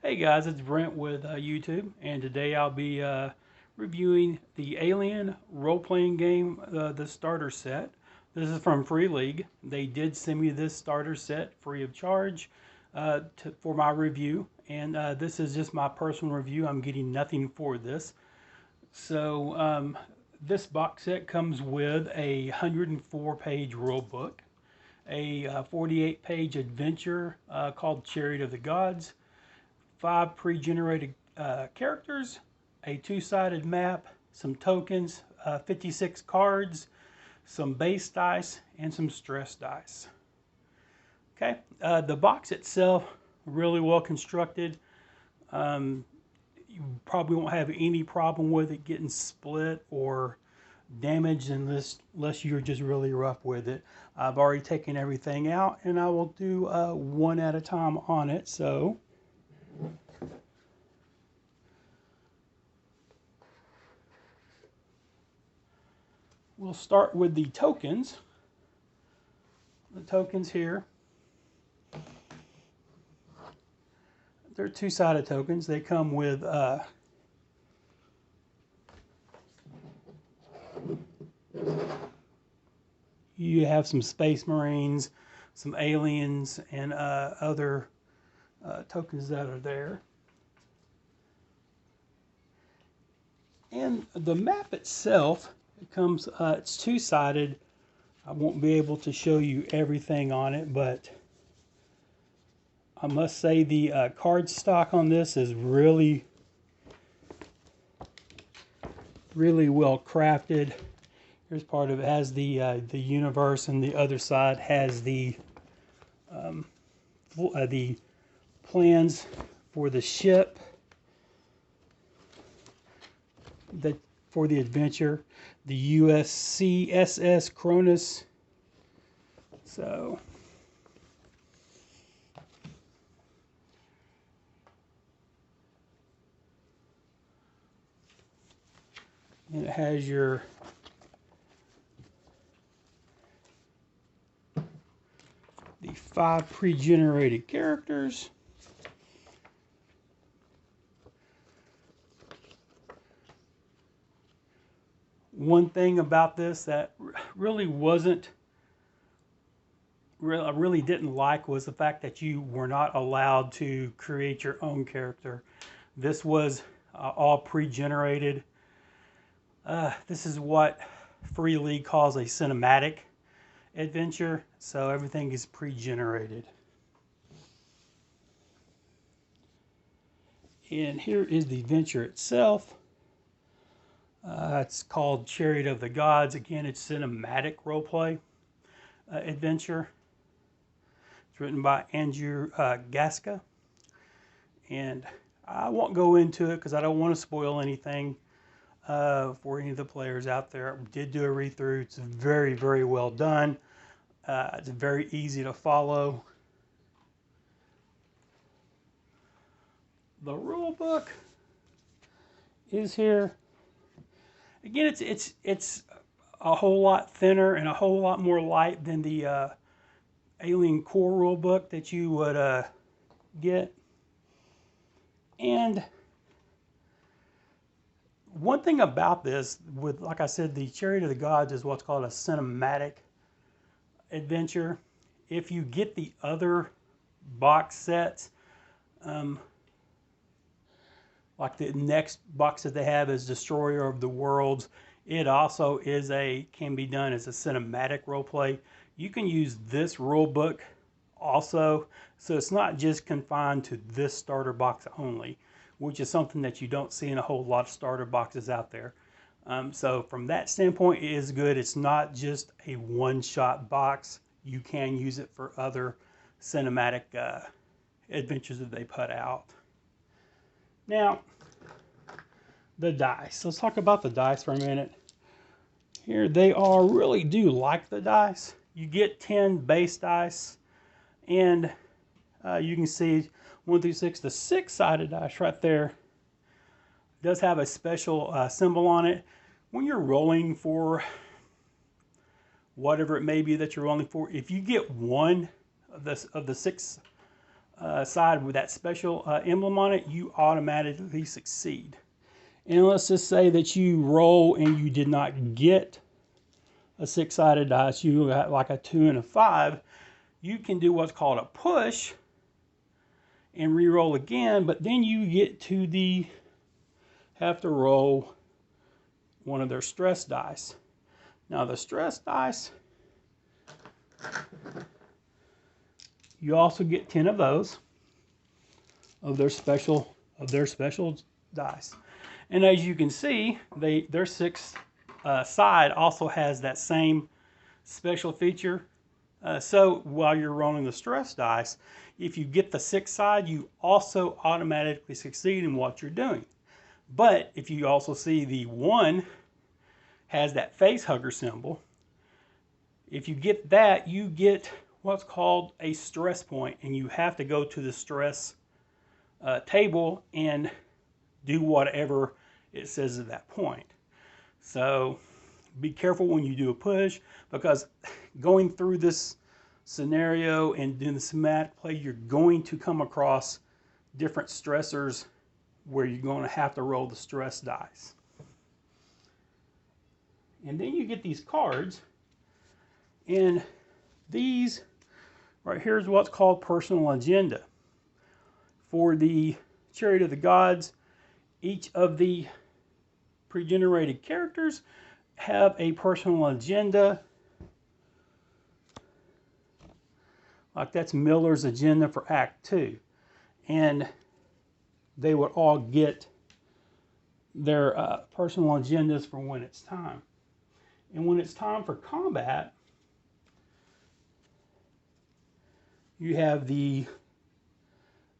Hey guys, it's Brent with YouTube, and today I'll be reviewing the Alien role-playing game, the starter set. This is from Free League. They did send me this starter set free of charge for my review, and this is just my personal review. I'm getting nothing for this. So this box set comes with a 104-page rule book, a 48-page adventure called Chariot of the Gods, 5 pre-generated characters, a 2-sided map, some tokens, 56 cards, some base dice, and some stress dice. Okay, the box itself, really well constructed. You probably won't have any problem with it getting split or damaged unless you're just really rough with it. I've already taken everything out, and I will do one at a time on it. So we'll start with the tokens. The tokens here, they're 2-sided tokens. They come with you have some Space Marines, some aliens, and other tokens that are there. And the map itself, it comes, it's 2-sided. I won't be able to show you everything on it, but I must say the card stock on this is really well crafted. Here's part of it. Has the universe, and the other side has the plans for the ship for the adventure, the USCSS Cronus. So and it has your the 5 pre-generated characters. One thing about this that really I really didn't like was the fact that you were not allowed to create your own character. This was all pre-generated. This is what Free League calls a cinematic adventure, so everything is pre-generated. And here is the adventure itself. It's called Chariot of the Gods. Again, it's cinematic roleplay adventure. It's written by Andrew Gaska. And I won't go into it because I don't want to spoil anything for any of the players out there. I did do a read-through. It's very, very well done. It's very easy to follow. The rule book is here. Again, it's a whole lot thinner and a whole lot more light than the Alien Core rule book that you would get. And one thing about this, with like I said, the Chariot of the Gods is what's called a cinematic adventure. If you get the other box sets, like the next box that they have is Destroyer of the Worlds, it also can be done as a cinematic role play. You can use this rule book also, so it's not just confined to this starter box only, which is something that you don't see in a whole lot of starter boxes out there. So from that standpoint, it is good. It's not just a one-shot box. You can use it for other cinematic adventures that they put out. Now, the dice. Let's talk about the dice for a minute. Here they are. Really do like the dice. You get 10 base dice, and you can see 1 through 6. The 6-sided dice right there does have a special symbol on it. When you're rolling for whatever it may be that you're rolling for, if you get one of the 6 side with that special emblem on it, you automatically succeed. And let's just say that you roll and you did not get a 6-sided dice, you got like a 2 and a 5, you can do what's called a push and re-roll again, but then you get to have to roll one of their stress dice. Now the stress dice, you also get 10 of those of their special dice. And as you can see, their 6th side also has that same special feature. So while you're rolling the stress dice, if you get the 6th side, you also automatically succeed in what you're doing. But if you also see the 1 has that face hugger symbol, if you get that, you get what's called a stress point, and you have to go to the stress table and do whatever it says at that point. So be careful when you do a push, because going through this scenario and doing the somatic play, you're going to come across different stressors where you're going to have to roll the stress dice. And then you get these cards, and these right here is what's called personal agenda. For the Chariot of the Gods, each of the pre-generated characters have a personal agenda. Like that's Miller's agenda for Act 2. And they would all get their personal agendas for when it's time. And when it's time for combat, you have the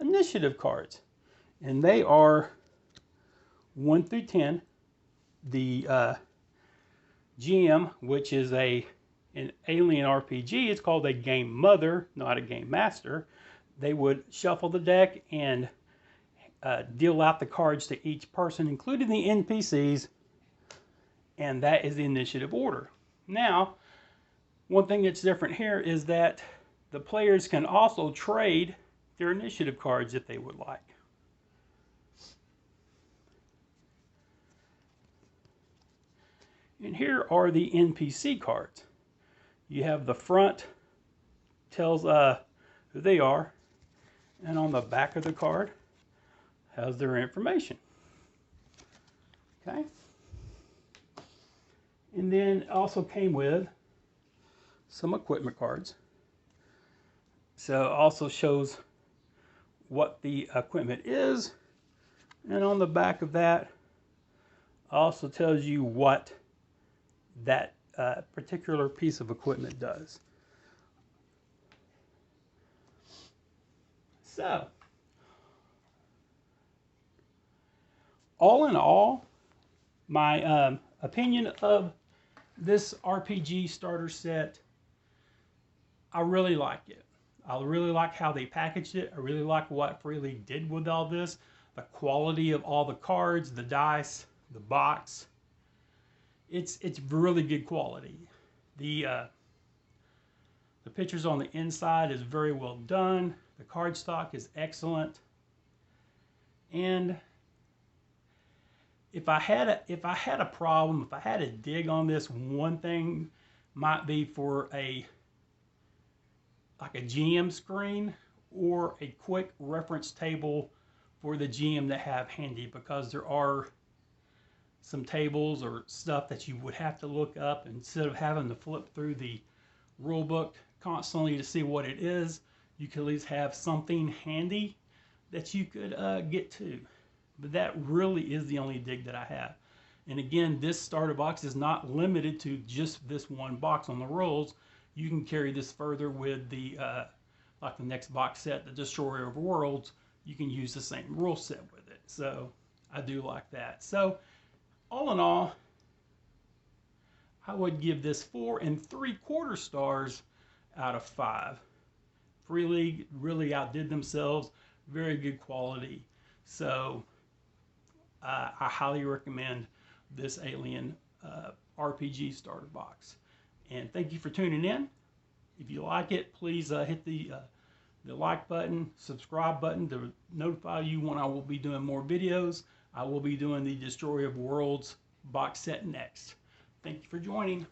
initiative cards. And they are 1 through 10. The GM, which is an alien RPG, it's called a game mother, not a game master. They would shuffle the deck and deal out the cards to each person, including the NPCs, and that is the initiative order. Now, one thing that's different here is that the players can also trade their initiative cards if they would like. And here are the NPC cards. You have the front, tells who they are, and on the back of the card has their information. Okay? And then it also came with some equipment cards. So it also shows what the equipment is, and on the back of that also tells you what that particular piece of equipment does. So, all in all, my opinion of this RPG starter set, I really like it. I really like how they packaged it. I really like what Free League did with all this. The quality of all the cards, the dice, the box. It's really good quality. The pictures on the inside is very well done. The card stock is excellent. And if I had a problem, if I had a dig on this, one thing might be for like a GM screen or a quick reference table for the GM to have handy, because there are some tables or stuff that you would have to look up instead of having to flip through the rule book constantly to see what it is. You could at least have something handy that you could get to. But that really is the only dig that I have. And again, this starter box is not limited to just this one box on the rules. You can carry this further with the like the next box set, the Destroyer of Worlds. You can use the same rule set with it. So I do like that. So all in all, I would give this 4 3/4 stars out of 5. Free League really outdid themselves. Very good quality. So I highly recommend this Alien RPG starter box. And thank you for tuning in. If you like it, please hit the the like button, subscribe button to notify you when I will be doing more videos. I will be doing the Destroyer of Worlds box set next. Thank you for joining.